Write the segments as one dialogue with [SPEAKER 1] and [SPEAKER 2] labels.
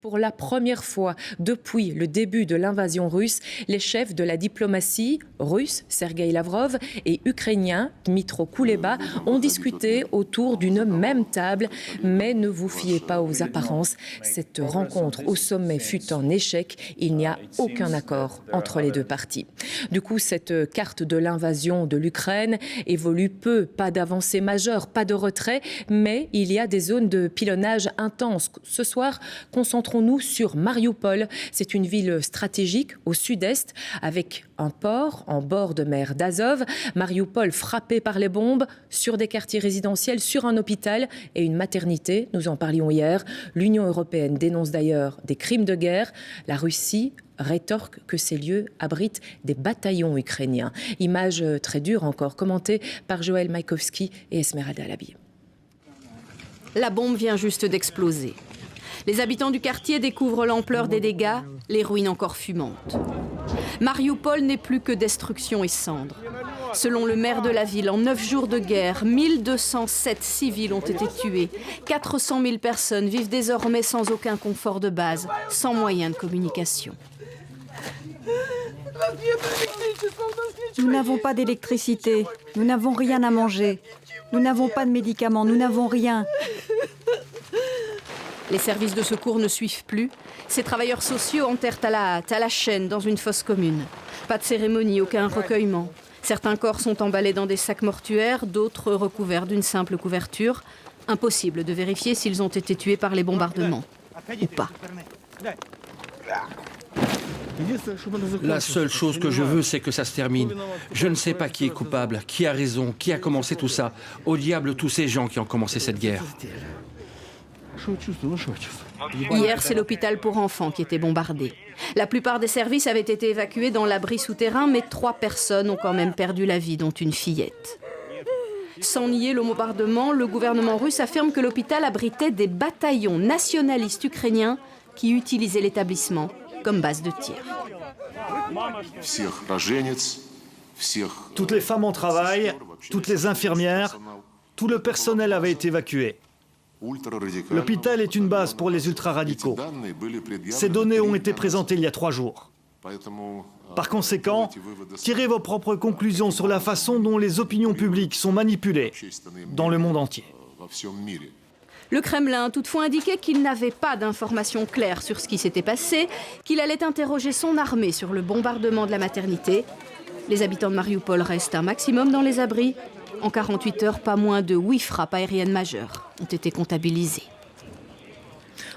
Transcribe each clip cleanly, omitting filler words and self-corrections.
[SPEAKER 1] Pour la première fois depuis le début de l'invasion russe, les chefs de la diplomatie russe, Sergueï Lavrov, et ukrainien, Dmytro Kuleba, ont discuté autour d'une même table. Mais ne vous fiez pas aux apparences. Cette rencontre au sommet fut un échec. Il n'y a aucun accord entre les deux parties. Du coup, cette carte de l'invasion de l'Ukraine évolue peu. Pas d'avancée majeure, pas de retrait, mais il y a des zones de pilonnage intenses. Ce soir, concentrons-nous sur Marioupol. C'est une ville stratégique au sud-est avec un port en bord de mer d'Azov. Marioupol frappé par les bombes sur des quartiers résidentiels, sur un hôpital et une maternité. Nous en parlions hier. L'Union européenne dénonce d'ailleurs des crimes de guerre. La Russie rétorque que ces lieux abritent des bataillons ukrainiens. Image très dure encore, commentée par Joël Maïkovski et Esmeralda Alabi.
[SPEAKER 2] La bombe vient juste d'exploser. Les habitants du quartier découvrent l'ampleur des dégâts, les ruines encore fumantes. Marioupol n'est plus que destruction et cendres. Selon le maire de la ville, en 9 jours de guerre, 1207 civils ont été tués. 400 000 personnes vivent désormais sans aucun confort de base, sans moyens de communication.
[SPEAKER 3] Nous n'avons pas d'électricité, nous n'avons rien à manger, nous n'avons pas de médicaments, nous n'avons rien.
[SPEAKER 2] Les services de secours ne suivent plus. Ces travailleurs sociaux enterrent à la hâte, à la chaîne, dans une fosse commune. Pas de cérémonie, aucun recueillement. Certains corps sont emballés dans des sacs mortuaires, d'autres recouverts d'une simple couverture. Impossible de vérifier s'ils ont été tués par les bombardements ou pas.
[SPEAKER 4] La seule chose que je veux, c'est que ça se termine. Je ne sais pas qui est coupable, qui a raison, qui a commencé tout ça. Au diable tous ces gens qui ont commencé cette guerre.
[SPEAKER 2] Hier, c'est l'hôpital pour enfants qui était bombardé. La plupart des services avaient été évacués dans l'abri souterrain, mais 3 personnes ont quand même perdu la vie, dont une fillette. Sans nier le bombardement, le gouvernement russe affirme que l'hôpital abritait des bataillons nationalistes ukrainiens qui utilisaient l'établissement comme base de tir.
[SPEAKER 5] Toutes les femmes en travail, toutes les infirmières, tout le personnel avait été évacué. L'hôpital est une base pour les ultra-radicaux. Ces données ont été présentées il y a 3 jours. Par conséquent, tirez vos propres conclusions sur la façon dont les opinions publiques sont manipulées dans le monde entier.
[SPEAKER 2] Le Kremlin a toutefois indiqué qu'il n'avait pas d'informations claires sur ce qui s'était passé, qu'il allait interroger son armée sur le bombardement de la maternité. Les habitants de Marioupol restent un maximum dans les abris. En 48 heures, pas moins de 8 frappes aériennes majeures ont été comptabilisées.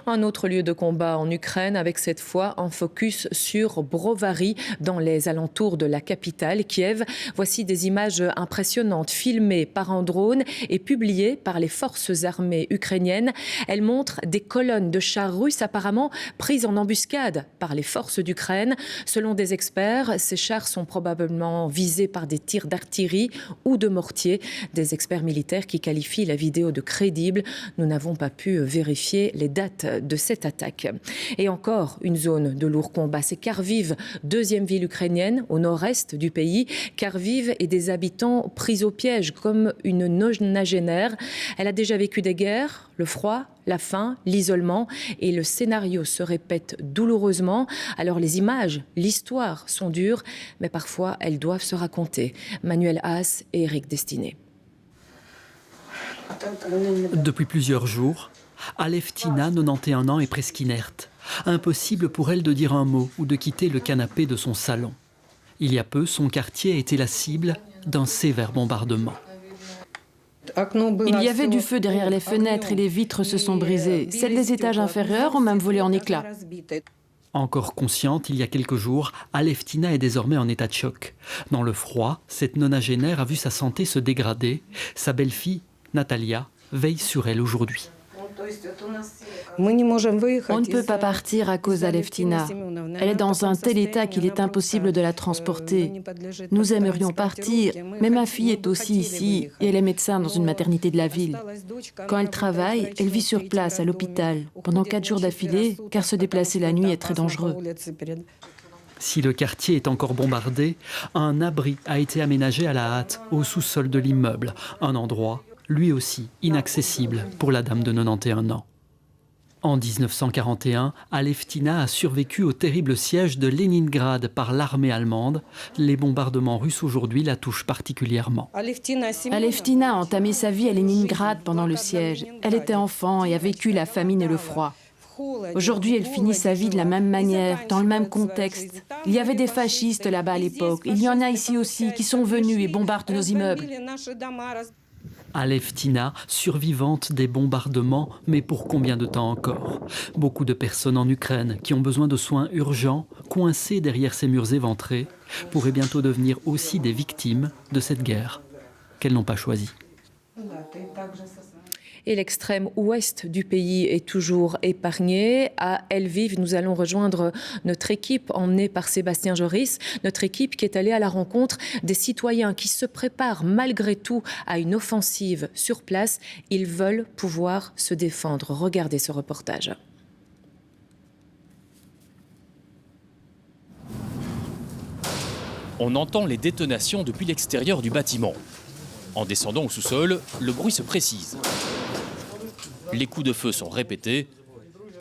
[SPEAKER 1] Un autre lieu de combat en Ukraine, avec cette fois un focus sur Brovary, dans les alentours de la capitale, Kiev. Voici des images impressionnantes filmées par un drone et publiées par les forces armées ukrainiennes. Elles montrent des colonnes de chars russes apparemment prises en embuscade par les forces d'Ukraine. Selon des experts, ces chars sont probablement visés par des tirs d'artillerie ou de mortier. Des experts militaires qui qualifient la vidéo de crédible. Nous n'avons pas pu vérifier les dates de cette attaque. Et encore une zone de lourd combat, c'est Kharkiv, deuxième ville ukrainienne au nord-est du pays. Kharkiv et des habitants pris au piège comme une nonagénaire. Elle a déjà vécu des guerres, le froid, la faim, l'isolement, et le scénario se répète douloureusement. Alors les images, l'histoire sont dures, mais parfois elles doivent se raconter. Manuel Haas et Eric Destiné.
[SPEAKER 6] Depuis plusieurs jours, Aleftina, 91 ans, est presque inerte. Impossible pour elle de dire un mot ou de quitter le canapé de son salon. Il y a peu, son quartier a été la cible d'un sévère bombardement.
[SPEAKER 7] Il y avait du feu derrière les fenêtres et les vitres se sont brisées. Celles des étages inférieurs ont même volé en éclats.
[SPEAKER 6] Encore consciente, il y a quelques jours, Aleftina est désormais en état de choc. Dans le froid, cette nonagénaire a vu sa santé se dégrader. Sa belle-fille, Natalia, veille sur elle aujourd'hui.
[SPEAKER 7] On ne peut pas partir à cause d'Aleftina. Elle est dans un tel état qu'il est impossible de la transporter. Nous aimerions partir, mais ma fille est aussi ici et elle est médecin dans une maternité de la ville. Quand elle travaille, elle vit sur place à l'hôpital pendant 4 jours d'affilée, car se déplacer la nuit est très dangereux.
[SPEAKER 6] Si le quartier est encore bombardé, un abri a été aménagé à la hâte au sous-sol de l'immeuble, un endroit lui aussi inaccessible pour la dame de 91 ans. En 1941, Aleftina a survécu au terrible siège de Leningrad par l'armée allemande. Les bombardements russes aujourd'hui la touchent particulièrement.
[SPEAKER 7] Aleftina a entamé sa vie à Leningrad pendant le siège. Elle était enfant et a vécu la famine et le froid. Aujourd'hui, elle finit sa vie de la même manière, dans le même contexte. Il y avait des fascistes là-bas à l'époque. Il y en a ici aussi qui sont venus et bombardent nos immeubles.
[SPEAKER 6] Aleftina, survivante des bombardements, mais pour combien de temps encore? Beaucoup de personnes en Ukraine qui ont besoin de soins urgents, coincées derrière ces murs éventrés, pourraient bientôt devenir aussi des victimes de cette guerre qu'elles n'ont pas choisie.
[SPEAKER 1] Et l'extrême ouest du pays est toujours épargné. À Lviv, nous allons rejoindre notre équipe emmenée par Sébastien Joris, notre équipe qui est allée à la rencontre des citoyens qui se préparent malgré tout à une offensive sur place. Ils veulent pouvoir se défendre. Regardez ce reportage.
[SPEAKER 8] On entend les détonations depuis l'extérieur du bâtiment. En descendant au sous-sol, le bruit se précise. Les coups de feu sont répétés.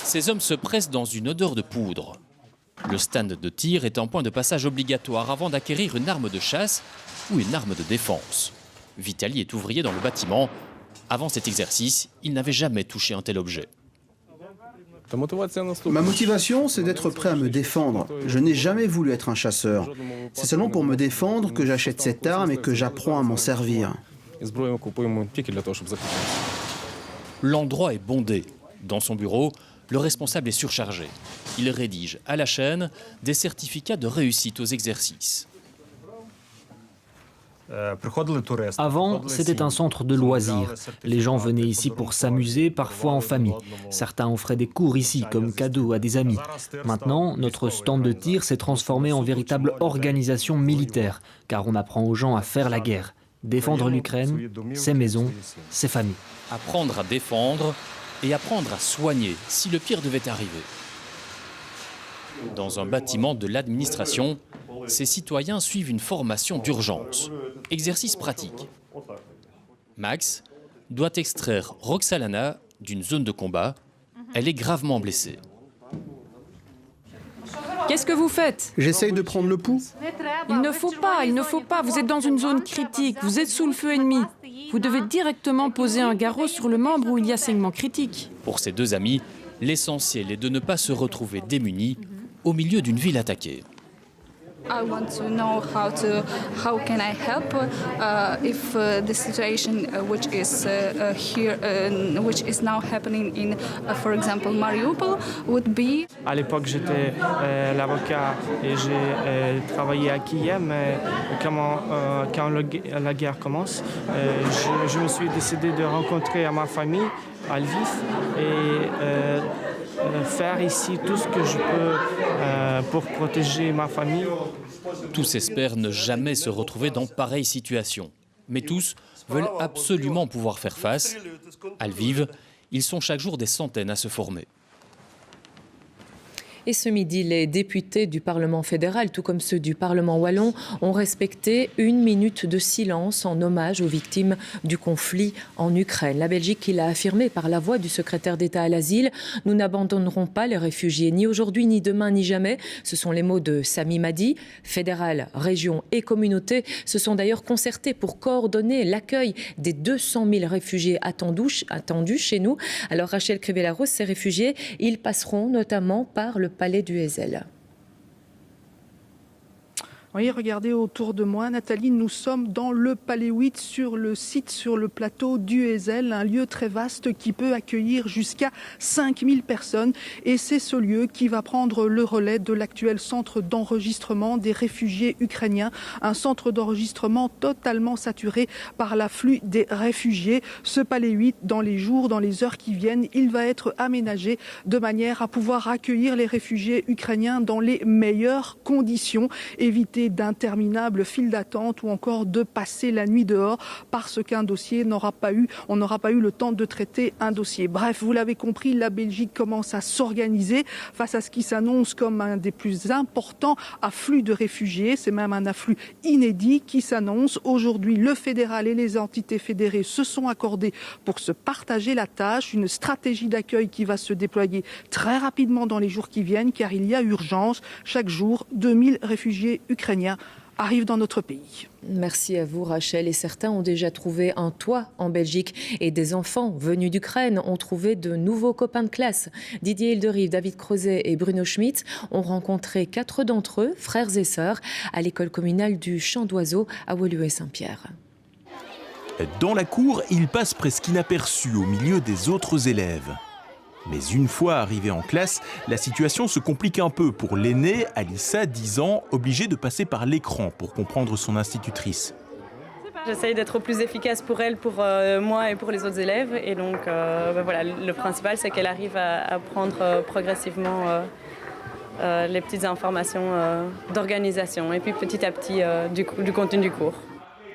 [SPEAKER 8] Ces hommes se pressent dans une odeur de poudre. Le stand de tir est un point de passage obligatoire avant d'acquérir une arme de chasse ou une arme de défense. Vitali est ouvrier dans le bâtiment. Avant cet exercice, il n'avait jamais touché un tel objet.
[SPEAKER 9] Ma motivation, c'est d'être prêt à me défendre. Je n'ai jamais voulu être un chasseur. C'est seulement pour me défendre que j'achète cette arme et que j'apprends à m'en servir.
[SPEAKER 8] L'endroit est bondé. Dans son bureau, le responsable est surchargé. Il rédige à la chaîne des certificats de réussite aux exercices.
[SPEAKER 10] Avant, c'était un centre de loisirs. Les gens venaient ici pour s'amuser, parfois en famille. Certains offraient des cours ici comme cadeau à des amis. Maintenant, notre stand de tir s'est transformé en véritable organisation militaire, car on apprend aux gens à faire la guerre, défendre l'Ukraine, ses maisons, ses familles.
[SPEAKER 8] Apprendre à défendre et apprendre à soigner si le pire devait arriver. Dans un bâtiment de l'administration, ces citoyens suivent une formation d'urgence. Exercice pratique. Max doit extraire Roxalana d'une zone de combat. Elle est gravement blessée.
[SPEAKER 7] Qu'est-ce que vous faites?
[SPEAKER 9] J'essaye de prendre le pouls.
[SPEAKER 7] Il ne faut pas. Vous êtes dans une zone critique. Vous êtes sous le feu ennemi. Vous devez directement poser un garrot sur le membre où il y a saignement critique.
[SPEAKER 8] Pour ces deux amis, l'essentiel est de ne pas se retrouver démunis au milieu d'une ville attaquée.
[SPEAKER 11] I want to know how can I help if the situation which is here, which is now happening in, for example, Mariupol, would be.
[SPEAKER 12] À l'époque, j'étais l'avocat et j'ai travaillé à Kiev, mais quand la guerre commence, je me suis décidé de rencontrer ma famille à Lviv et faire ici tout ce que je peux pour protéger ma famille.
[SPEAKER 8] Tous espèrent ne jamais se retrouver dans pareille situation. Mais tous veulent absolument pouvoir faire face. À Lviv, ils sont chaque jour des centaines à se former.
[SPEAKER 1] Et ce midi, les députés du Parlement fédéral, tout comme ceux du Parlement wallon, ont respecté 1 minute de silence en hommage aux victimes du conflit en Ukraine. La Belgique, qui l'a affirmé par la voix du secrétaire d'État à l'asile, « Nous n'abandonnerons pas les réfugiés, ni aujourd'hui, ni demain, ni jamais ». Ce sont les mots de Sami Madi. Fédéral, région et communauté se sont d'ailleurs concertés pour coordonner l'accueil des 200 000 réfugiés attendus chez nous. Alors Rachel Crivella-Rose, ces réfugiés, ils passeront notamment par le palais du Heysel.
[SPEAKER 13] Oui, regardez autour de moi, Nathalie, nous sommes dans le Palais 8 sur le site, sur le plateau du Heysel, un lieu très vaste qui peut accueillir jusqu'à 5000 personnes. Et c'est ce lieu qui va prendre le relais de l'actuel centre d'enregistrement des réfugiés ukrainiens, un centre d'enregistrement totalement saturé par l'afflux des réfugiés. Ce Palais 8, dans les jours, dans les heures qui viennent, il va être aménagé de manière à pouvoir accueillir les réfugiés ukrainiens dans les meilleures conditions, éviter éviter d'interminables files d'attente ou encore de passer la nuit dehors parce qu'un dossier on n'aura pas eu le temps de traiter un dossier. Bref, vous l'avez compris, la Belgique commence à s'organiser face à ce qui s'annonce comme un des plus importants afflux de réfugiés. C'est même un afflux inédit qui s'annonce. Aujourd'hui, le fédéral et les entités fédérées se sont accordés pour se partager la tâche. Une stratégie d'accueil qui va se déployer très rapidement dans les jours qui viennent, car il y a urgence. Chaque jour, 2000 réfugiés ukrainiens arrivent dans notre pays.
[SPEAKER 1] Merci à vous Rachel. Et certains ont déjà trouvé un toit en Belgique et des enfants venus d'Ukraine ont trouvé de nouveaux copains de classe. Didier Hilderive, David Crozet et Bruno Schmitz ont rencontré 4 d'entre eux, frères et sœurs, à l'école communale du Champ d'Oiseaux à Woluwe-Saint-Pierre.
[SPEAKER 14] Dans la cour, il passe presque inaperçu au milieu des autres élèves. Mais une fois arrivé en classe, la situation se complique un peu pour l'aînée, Alissa, 10 ans, obligée de passer par l'écran pour comprendre son institutrice.
[SPEAKER 15] J'essaye d'être au plus efficace pour elle, pour moi et pour les autres élèves. Et donc, voilà, le principal, c'est qu'elle arrive à prendre progressivement les petites informations d'organisation et puis petit à petit du contenu du cours.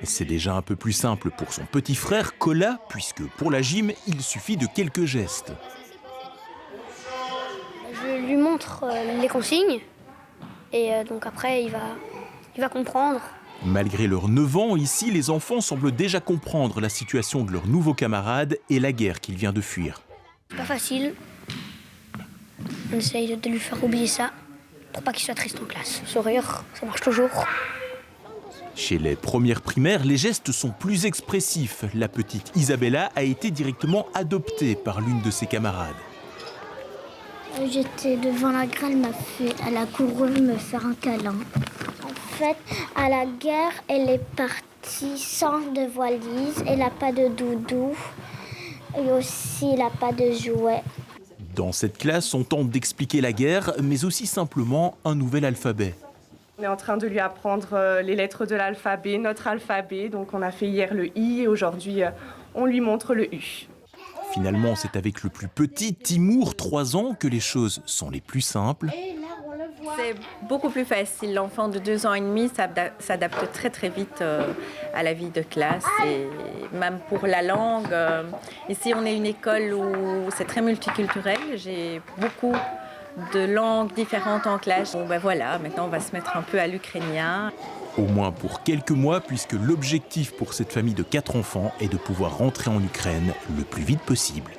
[SPEAKER 14] C'est déjà un peu plus simple pour son petit frère, Kola, puisque pour la gym, il suffit de quelques gestes.
[SPEAKER 16] Je lui montre les consignes et donc après il va comprendre.
[SPEAKER 14] Malgré leurs 9 ans, ici, les enfants semblent déjà comprendre la situation de leurs nouveaux camarades et la guerre qu'il vient de fuir.
[SPEAKER 16] C'est pas facile. On essaye de lui faire oublier ça pour pas qu'il soit triste en classe. Sourire, ça marche toujours.
[SPEAKER 14] Chez les premières primaires, les gestes sont plus expressifs. La petite Isabella a été directement adoptée par l'une de ses camarades.
[SPEAKER 16] J'étais devant la grêle, elle a couru me faire un câlin. En fait, à la guerre, elle est partie sans de valise, elle n'a pas de doudou et aussi elle n'a pas de jouets.
[SPEAKER 14] Dans cette classe, on tente d'expliquer la guerre, mais aussi simplement un nouvel alphabet.
[SPEAKER 15] On est en train de lui apprendre les lettres de l'alphabet, notre alphabet. Donc on a fait hier le I et aujourd'hui on lui montre le U.
[SPEAKER 14] Finalement, c'est avec le plus petit, Timour, 3 ans, que les choses sont les plus simples.
[SPEAKER 17] C'est beaucoup plus facile. L'enfant de 2 ans et demi s'adapte très très vite à la vie de classe et même pour la langue. Ici, on est une école où c'est très multiculturel. J'ai beaucoup de langues différentes en classe. Bon, ben voilà, maintenant on va se mettre un peu à l'ukrainien.
[SPEAKER 14] Au moins pour quelques mois, puisque l'objectif pour cette famille de 4 enfants est de pouvoir rentrer en Ukraine le plus vite possible.